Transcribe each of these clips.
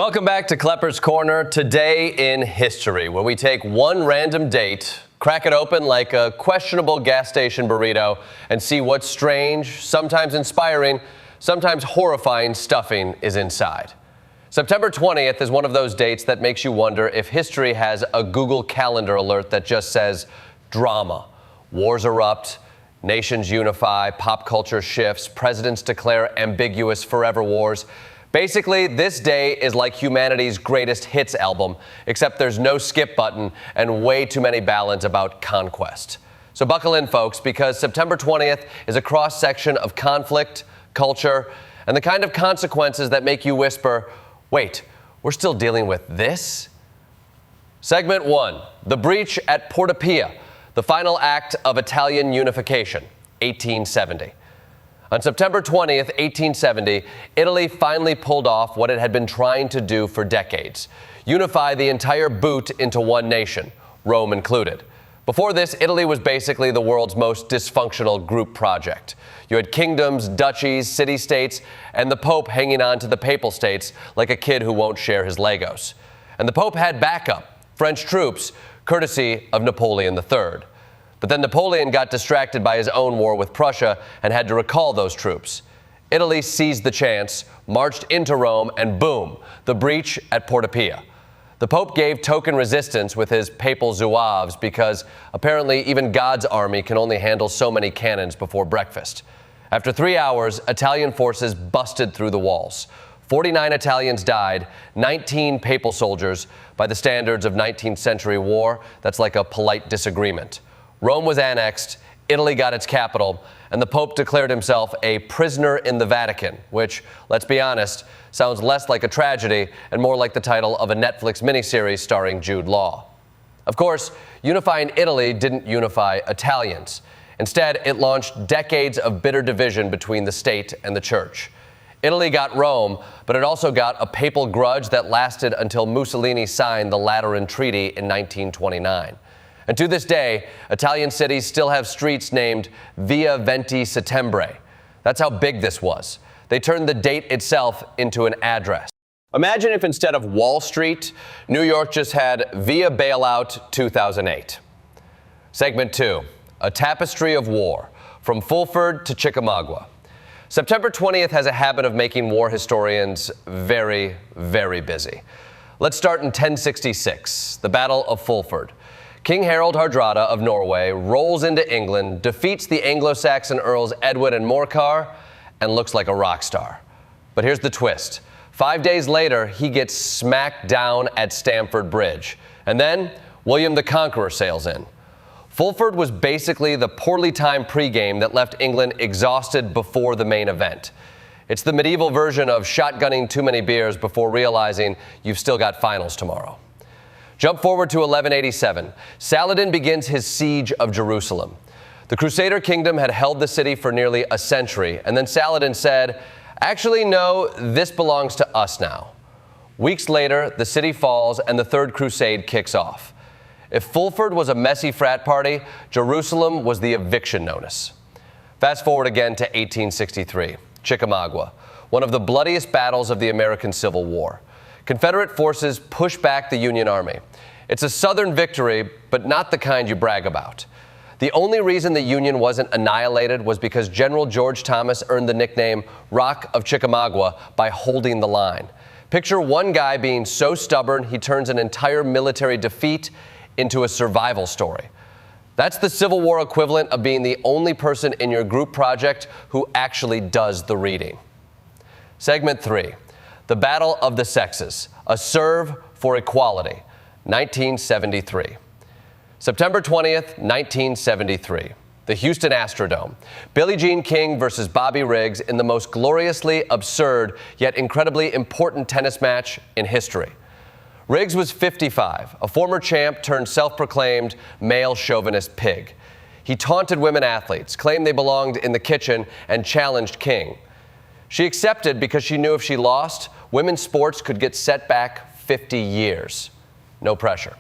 Welcome back to Kleppers Corner. Today in history, where we take one random date, crack it open like a questionable gas station burrito, and see what strange, sometimes inspiring, sometimes horrifying stuffing is inside. September 20th is one of those dates that makes you wonder if history has a Google Calendar alert that just says drama. Wars erupt, nations unify, pop culture shifts, presidents declare ambiguous forever wars. Basically, this day is like humanity's greatest hits album, except there's no skip button and way too many ballads about conquest. So buckle in, folks, because September 20th is a cross-section of conflict, culture, and the kind of consequences that make you whisper, wait, we're still dealing with this? Segment 1, the breach at Porta Pia, the final act of Italian unification, 1870. On September 20th, 1870, Italy finally pulled off what it had been trying to do for decades: unify the entire boot into one nation, Rome included. Before this, Italy was basically the world's most dysfunctional group project. You had kingdoms, duchies, city-states, and the Pope hanging on to the papal states like a kid who won't share his Legos. And the Pope had backup, French troops, courtesy of Napoleon III. But then Napoleon got distracted by his own war with Prussia and had to recall those troops. Italy seized the chance, marched into Rome, and boom, the breach at Porta Pia. The Pope gave token resistance with his papal zouaves because apparently even God's army can only handle so many cannons before breakfast. After 3 hours, Italian forces busted through the walls. 49 Italians died, 19 papal soldiers. By the standards of 19th century war, that's like a polite disagreement. Rome was annexed, Italy got its capital, and the Pope declared himself a prisoner in the Vatican, which, let's be honest, sounds less like a tragedy and more like the title of a Netflix miniseries starring Jude Law. Of course, unifying Italy didn't unify Italians. Instead, it launched decades of bitter division between the state and the church. Italy got Rome, but it also got a papal grudge that lasted until Mussolini signed the Lateran Treaty in 1929. And to this day, Italian cities still have streets named Via Venti Settembre. That's how big this was. They turned the date itself into an address. Imagine if instead of Wall Street, New York just had Via Bailout 2008. Segment 2, a tapestry of war, from Fulford to Chickamauga. September 20th has a habit of making war historians very, very busy. Let's start in 1066, the Battle of Fulford. King Harald Hardrada of Norway rolls into England, defeats the Anglo-Saxon earls Edwin and Morcar, and looks like a rock star. But here's the twist. 5 days later, he gets smacked down at Stamford Bridge. And then William the Conqueror sails in. Fulford was basically the poorly timed pregame that left England exhausted before the main event. It's the medieval version of shotgunning too many beers before realizing you've still got finals tomorrow. Jump forward to 1187. Saladin begins his siege of Jerusalem. The Crusader kingdom had held the city for nearly a century, and then Saladin said, actually, no, this belongs to us now. Weeks later, the city falls and the Third Crusade kicks off. If Fulford was a messy frat party, Jerusalem was the eviction notice. Fast forward again to 1863, Chickamauga, one of the bloodiest battles of the American Civil War. Confederate forces push back the Union Army. It's a Southern victory, but not the kind you brag about. The only reason the Union wasn't annihilated was because General George Thomas earned the nickname Rock of Chickamauga by holding the line. Picture one guy being so stubborn he turns an entire military defeat into a survival story. That's the Civil War equivalent of being the only person in your group project who actually does the reading. Segment 3. The Battle of the Sexes, a serve for equality, 1973. September 20th, 1973, the Houston Astrodome. Billie Jean King versus Bobby Riggs in the most gloriously absurd yet incredibly important tennis match in history. Riggs was 55, a former champ turned self-proclaimed male chauvinist pig. He taunted women athletes, claimed they belonged in the kitchen, and challenged King. She accepted because she knew if she lost, women's sports could get set back 50 years. No pressure.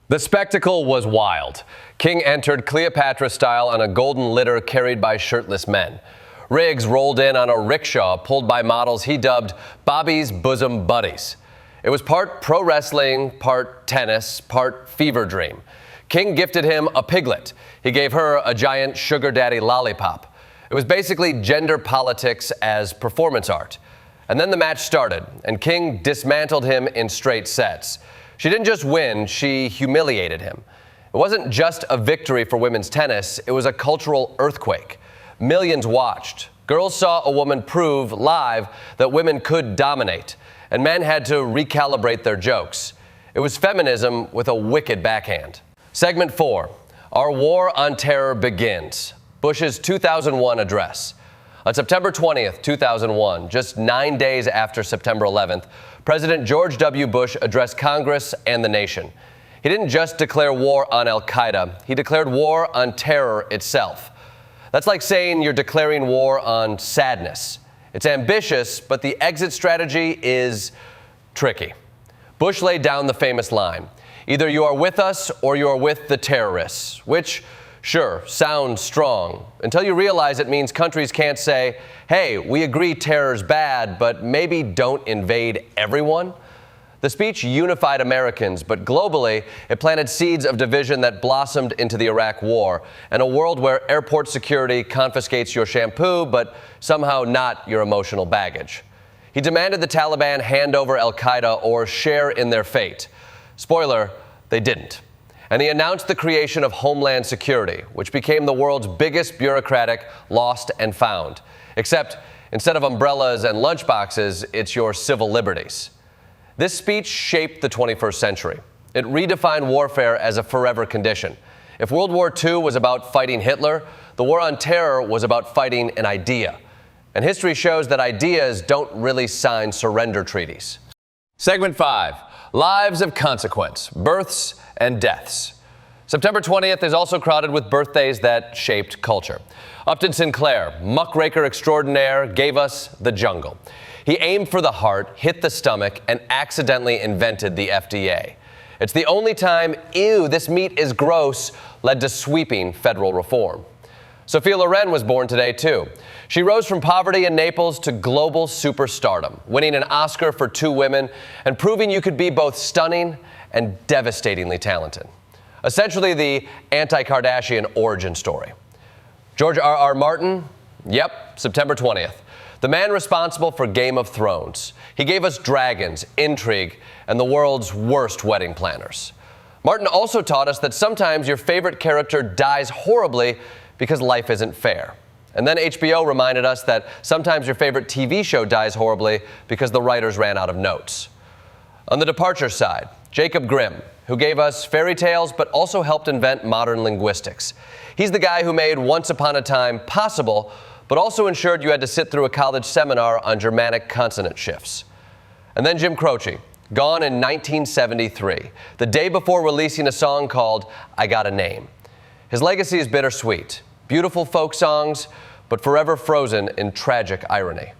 The spectacle was wild. King entered Cleopatra style on a golden litter carried by shirtless men. Riggs rolled in on a rickshaw pulled by models he dubbed Bobby's bosom buddies. It was part pro wrestling, part tennis, part fever dream. King gifted him a piglet. He gave her a giant sugar daddy lollipop. It was basically gender politics as performance art. And then the match started, and King dismantled him in straight sets. She didn't just win, she humiliated him. It wasn't just a victory for women's tennis, it was a cultural earthquake. Millions watched. Girls saw a woman prove live that women could dominate, and men had to recalibrate their jokes. It was feminism with a wicked backhand. Segment 4, Our War on Terror Begins. Bush's 2001 address. On September 20th, 2001, just 9 days after September 11th, President George W. Bush addressed Congress and the nation. He didn't just declare war on al-Qaeda, he declared war on terror itself. That's like saying you're declaring war on sadness. It's ambitious, but the exit strategy is tricky. Bush laid down the famous line, either you are with us or you are with the terrorists, which, sure, sounds strong, until you realize it means countries can't say, hey, we agree terror's bad, but maybe don't invade everyone. The speech unified Americans, but globally, it planted seeds of division that blossomed into the Iraq War and a world where airport security confiscates your shampoo, but somehow not your emotional baggage. He demanded the Taliban hand over al-Qaeda or share in their fate. Spoiler, they didn't. And he announced the creation of Homeland Security, which became the world's biggest bureaucratic lost and found. Except instead of umbrellas and lunchboxes, it's your civil liberties. This speech shaped the 21st century. It redefined warfare as a forever condition. If World War II was about fighting Hitler, the war on terror was about fighting an idea. And history shows that ideas don't really sign surrender treaties. Segment 5, Lives of Consequence, Births and Deaths. September 20th is also crowded with birthdays that shaped culture. Upton Sinclair, muckraker extraordinaire, gave us the jungle. He aimed for the heart, hit the stomach, and accidentally invented the FDA. It's the only time, ew, this meat is gross, led to sweeping federal reform. Sophia Loren was born today, too. She rose from poverty in Naples to global superstardom, winning an Oscar for 2 women and proving you could be both stunning and devastatingly talented. Essentially the anti-Kardashian origin story. George R.R. Martin? Yep, September 20th. The man responsible for Game of Thrones. He gave us dragons, intrigue, and the world's worst wedding planners. Martin also taught us that sometimes your favorite character dies horribly because life isn't fair. And then HBO reminded us that sometimes your favorite TV show dies horribly because the writers ran out of notes. On the departure side, Jacob Grimm, who gave us fairy tales but also helped invent modern linguistics. He's the guy who made Once Upon a Time possible, but also ensured you had to sit through a college seminar on Germanic consonant shifts. And then Jim Croce, gone in 1973, the day before releasing a song called I Got a Name. His legacy is bittersweet. Beautiful folk songs, but forever frozen in tragic irony.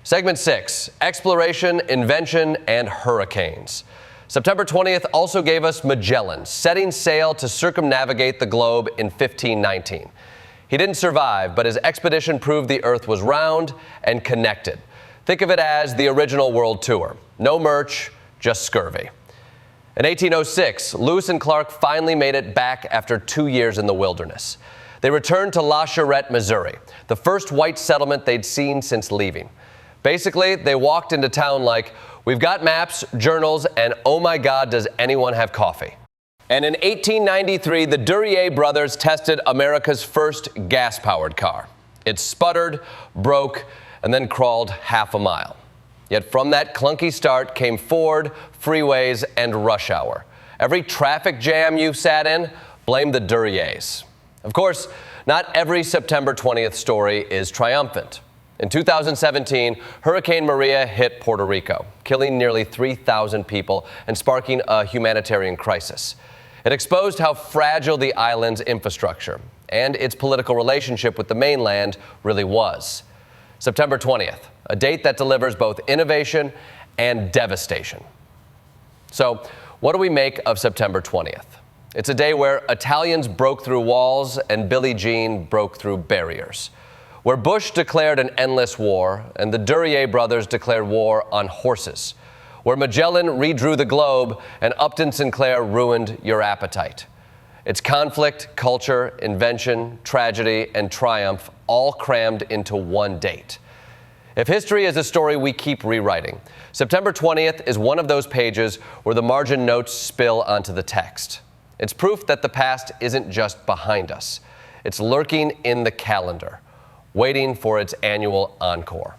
Segment 6, Exploration, Invention, and Hurricanes. September 20th also gave us Magellan, setting sail to circumnavigate the globe in 1519. He didn't survive, but his expedition proved the Earth was round and connected. Think of it as the original world tour. No merch, just scurvy. In 1806, Lewis and Clark finally made it back after 2 years in the wilderness. They returned to La Charrette, Missouri, the first white settlement they'd seen since leaving. Basically, they walked into town like, we've got maps, journals, and oh my God, does anyone have coffee? And in 1893, the Duryea brothers tested America's first gas-powered car. It sputtered, broke, and then crawled half a mile. Yet from that clunky start came Ford, freeways, and rush hour. Every traffic jam you've sat in, blame the Duryeas. Of course, not every September 20th story is triumphant. In 2017, Hurricane Maria hit Puerto Rico, killing nearly 3,000 people and sparking a humanitarian crisis. It exposed how fragile the island's infrastructure and its political relationship with the mainland really was. September 20th, a date that delivers both innovation and devastation. So, what do we make of September 20th? It's a day where Italians broke through walls and Billie Jean broke through barriers. Where Bush declared an endless war and the Duryea brothers declared war on horses. where Magellan redrew the globe and Upton Sinclair ruined your appetite. It's conflict, culture, invention, tragedy, and triumph all crammed into one date. If history is a story we keep rewriting, September 20th is one of those pages where the margin notes spill onto the text. It's proof that the past isn't just behind us. It's lurking in the calendar, waiting for its annual encore.